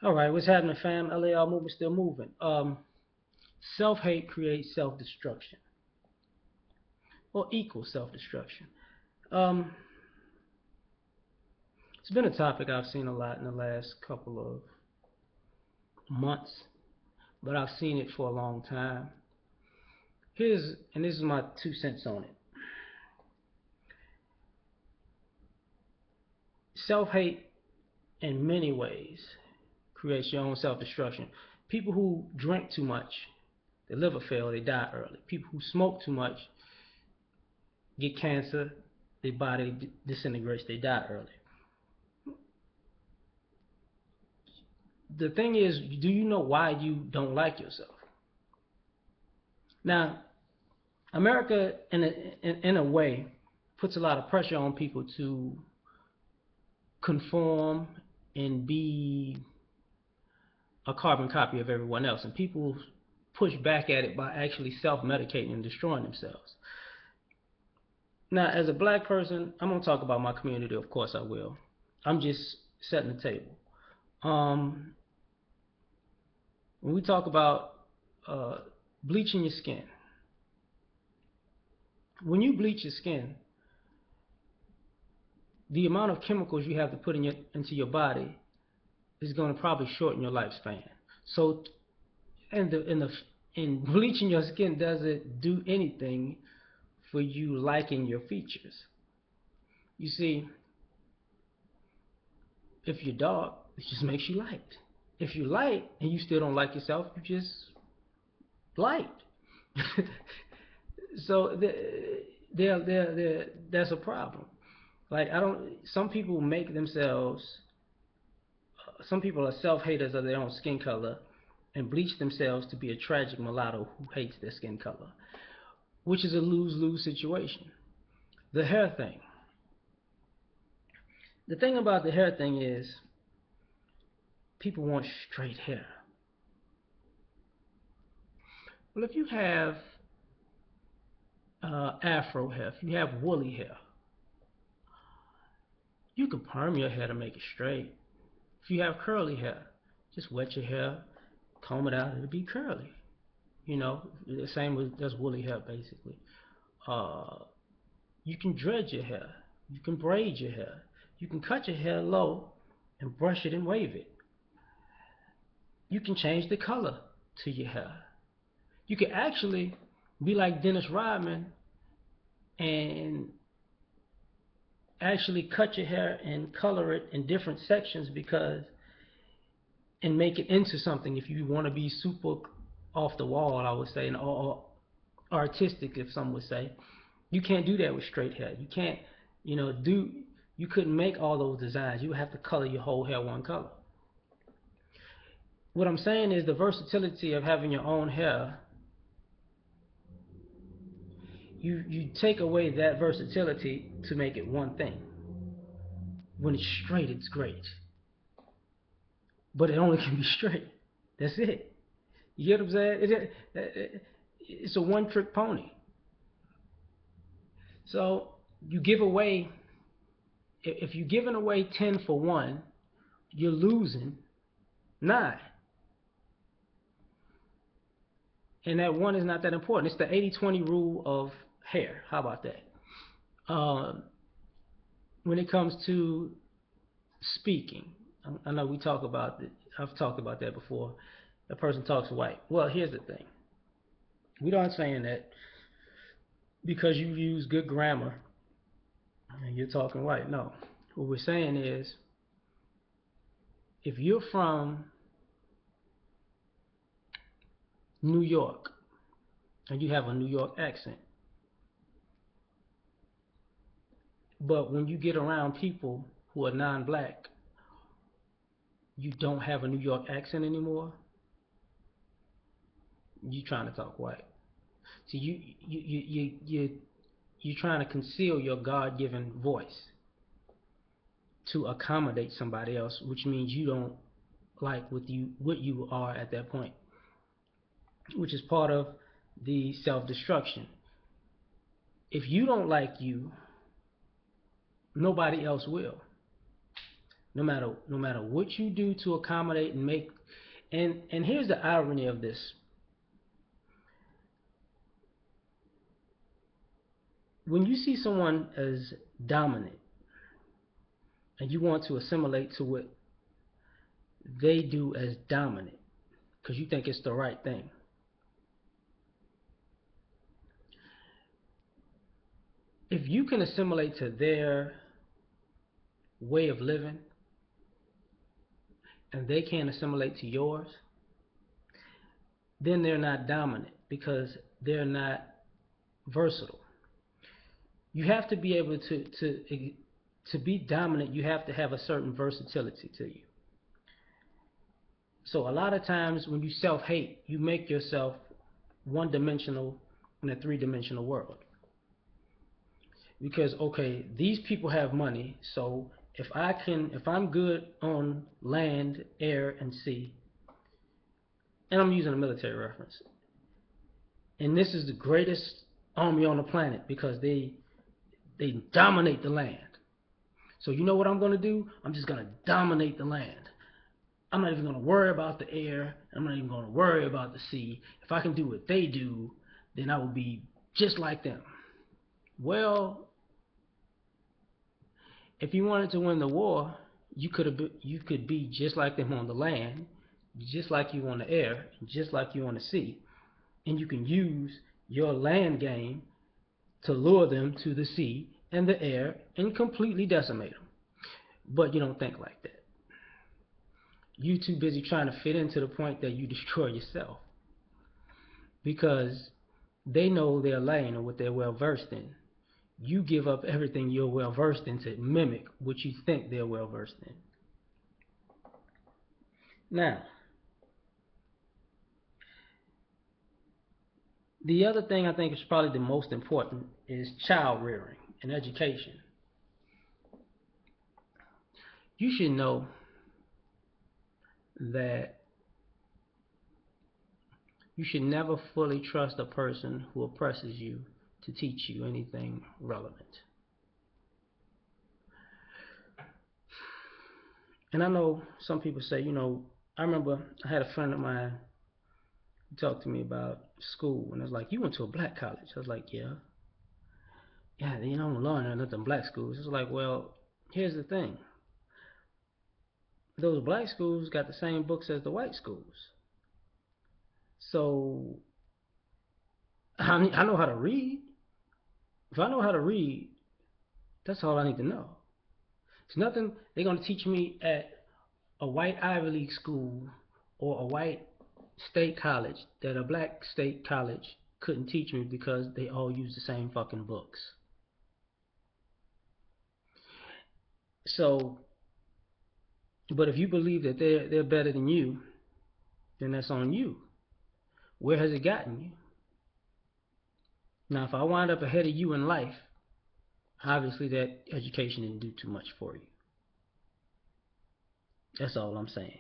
All right, what's happening, fam? L.A.R. movement still moving. Self-hate creates self-destruction, or equals self-destruction. Um, it's been a topic I've seen a lot in the last couple of months, but I've seen it for a long time. This is my 2 cents on it. Self-hate, in many ways, creates your own self-destruction. People who drink too much, their liver fail, they die early. People who smoke too much get cancer, their body disintegrates, they die early. The thing is, do you know why you don't like yourself? Now, America, in a way, puts a lot of pressure on people to conform and be a carbon copy of everyone else, and people push back at it by actually self-medicating and destroying themselves. Now, as a black person, I'm gonna talk about my community. Of course, I will. I'm just setting the table. Um, when we talk about uh, bleaching your skin, when you bleach your skin, the amount of chemicals you have to put into your body is going to probably shorten your lifespan. So, and in bleaching your skin doesn't do anything for you liking your features. You see, if you're dark, it just makes you light. If you light and you still don't like yourself, you just light. So that's a problem. Like I don't. Some people make themselves. Some people are self-haters of their own skin color, and bleach themselves to be a tragic mulatto who hates their skin color, which is a lose-lose situation. The hair thing. The thing about the hair thing is, people want straight hair. Well, if you have afro hair, if you have woolly hair, you can perm your hair to make it straight. If you have curly hair, just wet your hair, comb it out, it'll be curly. You know, the same with that's woolly hair basically. Uh, you can dread your hair, you can braid your hair, you can cut your hair low and brush it and wave it. You can change the color to your hair. You can actually be like Dennis Rodman and actually cut your hair and color it in different sections because and make it into something if you want to be super off the wall, I would say, and or artistic, if some would say. You can't do that with straight hair. You can't, do. You couldn't make all those designs. You would have to color your whole hair one color. What I'm saying is the versatility of having your own hair. You take away that versatility to make it one thing. When it's straight, it's great, but it only can be straight. That's it. You get what I'm saying? It's a one-trick pony. So you give away. If you're giving away 10 for one, you're losing 9. And that one is not that important. It's the 80-20 rule of hair. How about that? Um, when it comes to speaking, I know we talk about it. I've talked about that before. A person talks white. Well, here's the thing. We aren't saying that because you use good grammar and you're talking white. No. What we're saying is if you're from New York and you have a New York accent, but when you get around people who are non-black, you don't have a New York accent anymore. You trying to talk white. So you're trying to conceal your God-given voice to accommodate somebody else, which means you don't like what you are at that point, which is part of the self-destruction. If you don't like you, nobody else will. No matter what you do to accommodate and make. And here's the irony of this: when you see someone as dominant and you want to assimilate to what they do as dominant because you think it's the right thing, if you can assimilate to their way of living and they can't assimilate to yours, then they're not dominant because they're not versatile. You have to be able to be dominant. You have to have a certain versatility to you. So a lot of times when you self-hate, you make yourself one-dimensional in a three-dimensional world. Because okay, these people have money, so if I'm good on land, air, and sea, and I'm using a military reference, and this is the greatest army on the planet because they dominate the land. So you know what I'm gonna do? I'm just gonna dominate the land. I'm not even gonna worry about the air. I'm not even gonna worry about the sea. If I can do what they do, then I will be just like them. Well, if you wanted to win the war, you could be just like them on the land, just like you on the air, just like you on the sea, and you can use your land game to lure them to the sea and the air and completely decimate them. But you don't think like that. You too busy trying to fit into the point that you destroy yourself because they know their lane or what they're well versed in. You give up everything you're well versed in to mimic what you think they're well versed in. Now, the other thing I think is probably the most important is child rearing and education. You should know that you should never fully trust a person who oppresses you to teach you anything relevant. And I know some people say, I remember I had a friend of mine who talked to me about school, and I was like, "You went to a black college?" I was like, "Yeah." Yeah, I'm learning nothing black schools. It's like, well, here's the thing. Those black schools got the same books as the white schools. So I know how to read. If I know how to read, that's all I need to know. It's nothing they're going to teach me at a white Ivy League school or a white state college that a black state college couldn't teach me because they all use the same fucking books. So, but if you believe that they're better than you, then that's on you. Where has it gotten you? Now, if I wind up ahead of you in life, obviously that education didn't do too much for you. That's all I'm saying.